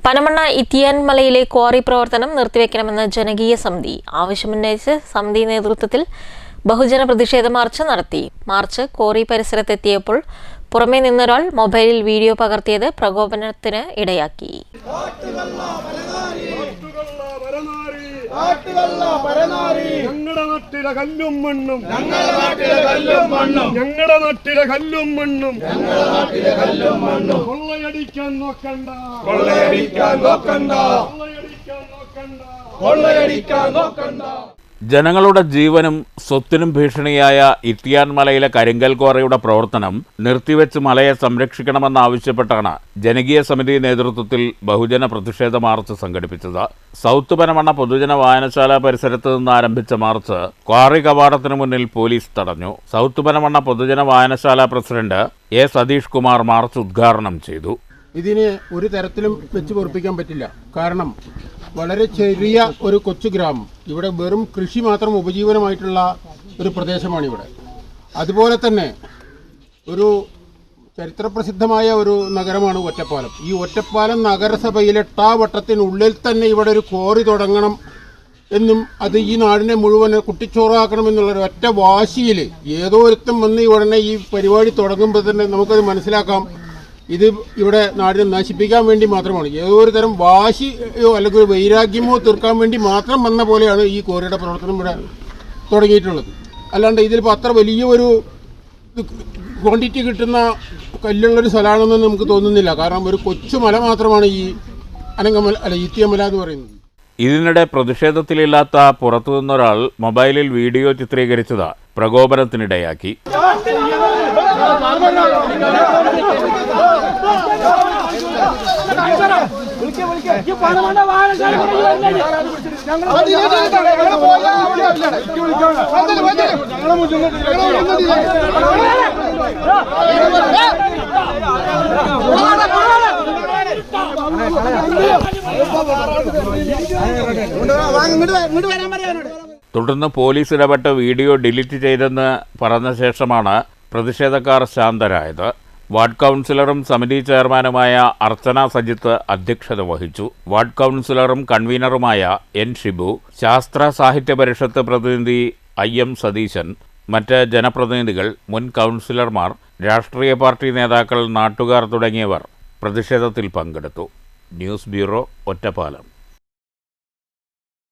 Panamanna ഇത്തിയാൻമലയിലെ quarry പ്രവർത്തനം നിർത്തിവെക്കണമെന്ന് ജനകീയ സമിതി ആവശ്യമുന്നയിച്ച് സമിതി നേതൃത്വത്തിൽ ബഹുജന പ്രതിഷേധ മാർച്ച് നടത്തി. മാർച്ച് ക്വാറി പരിസരത്തെത്തിയപ്പോൾ പുറമേ നിന്നൊരാൾ മൊബൈലിൽ വീഡിയോ പകർത്തിയത് പ്രകോപനത്തിന് ഇടയാക്കി. ജനങ്ങളുടെ ജീവനും സ്വത്തിനും ഭീഷണിയായ ഇത്തിയാൻമലയിലെ കരിങ്കൽ ക്വാറിയുടെ പ്രവർത്തനം നിർത്തിവെച്ച് മലയെ സംരക്ഷിക്കണമെന്നാവശ്യപ്പെട്ടാണ് ജനകീയ സമിതി നേതൃത്വത്തിൽ ബഹുജന പ്രതിഷേധ മാർച്ച് സംഘടിപ്പിച്ചത്. സൗത്ത് പനമണ്ണ പൊതുജന വായനശാല പരിസരത്ത് നിന്ന് ആരംഭിച്ച മാർച്ച് ക്വാറി കവാടത്തിന് മുന്നിൽ പോലീസ് തടഞ്ഞു. സൗത്ത് പനമണ്ണ പൊതുജന വായനശാല president A Satheesh Kumar March ഉദ്ഘാടനം ചെയ്തു. ഇതിനെ ഒരു തരത്തിലും വെച്ച് പൊറപ്പിക്കാൻ പറ്റില്ല. കാരണം വളരെ ചെറിയ ഒരു കൊച്ചു ഗ്രാമം, ഇവിടെ വെറും കൃഷി മാത്രം ഉപജീവനമായിട്ടുള്ള ഒരു പ്രദേശമാണ് ഇവിടെ. അതുപോലെ തന്നെ ഒരു ചരിത്രപ്രസിദ്ധമായ ഒരു നഗരമാണ് ഒറ്റപ്പാലം. ഈ ഒറ്റപ്പാലം നഗരസഭയിലെ വട്ടത്തിനുള്ളിൽ തന്നെ ഇവിടെ ഒരു ക്വാറി തുടങ്ങണം എന്നും അത് ഈ നാടിനെ മുഴുവൻ കുട്ടിച്ചോറാക്കണമെന്നുള്ളൊരു ഒറ്റ വാശിയിൽ ഏതോ ഒരുത്തം വന്ന് ഉടനെ ഈ പരിപാടി തുടങ്ങുമ്പോൾ തന്നെ നമുക്കത് മനസ്സിലാക്കാം, ഇത് ഇവിടെ നാടിനെ നശിപ്പിക്കാൻ വേണ്ടി മാത്രമാണ്. ഏതോ ഒരു തരം വാശിയോ അല്ലെങ്കിൽ ഒരു വൈരാഗ്യമോ തീർക്കാൻ വേണ്ടി മാത്രം വന്ന പോലെയാണ് ഈ ക്വാറിയുടെ പ്രവർത്തനം ഇവിടെ തുടങ്ങിയിട്ടുള്ളത്. അല്ലാണ്ട് ഇതിലിപ്പോൾ അത്ര വലിയ ഒരു ക്വാണ്ടിറ്റി കിട്ടുന്ന കല്ലുള്ളൊരു സ്ഥലമാണെന്ന് നമുക്ക് തോന്നുന്നില്ല. കാരണം ഒരു കൊച്ചു മല മാത്രമാണ് ഈ ഇത്തിയമല എന്ന് പറയുന്നത്. ഇതിനിടെ പ്രതിഷേധത്തിലില്ലാത്ത പുറത്തുനിന്നൊരാൾ മൊബൈലിൽ വീഡിയോ ചിത്രീകരിച്ചത് പ്രകോപനത്തിനിടയാക്കി. തുടർന്ന് പോലീസ് ഇടപെട്ട് വീഡിയോ ഡിലീറ്റ് ചെയ്തെന്ന് പറഞ്ഞ ശേഷമാണ് പ്രതിഷേധക്കാർ ശാന്തരായത്. വാർഡ് കൗൺസിലറും സമിതി ചെയർമാനുമായ അർച്ചന സജിത്ത് അധ്യക്ഷത വഹിച്ചു. വാർഡ് കൗൺസിലറും കൺവീനറുമായ എൻ ഷിബു, ശാസ്ത്ര സാഹിത്യ പരിഷത്ത് പ്രതിനിധി എം സതീശൻ, മറ്റ് ജനപ്രതിനിധികൾ, മുൻ കൗൺസിലർമാർ, രാഷ്ട്രീയ പാർട്ടി നേതാക്കൾ, നാട്ടുകാർ തുടങ്ങിയവർ പ്രതിഷേധത്തിൽ പങ്കെടുത്തു. News bureau, Ottapalam.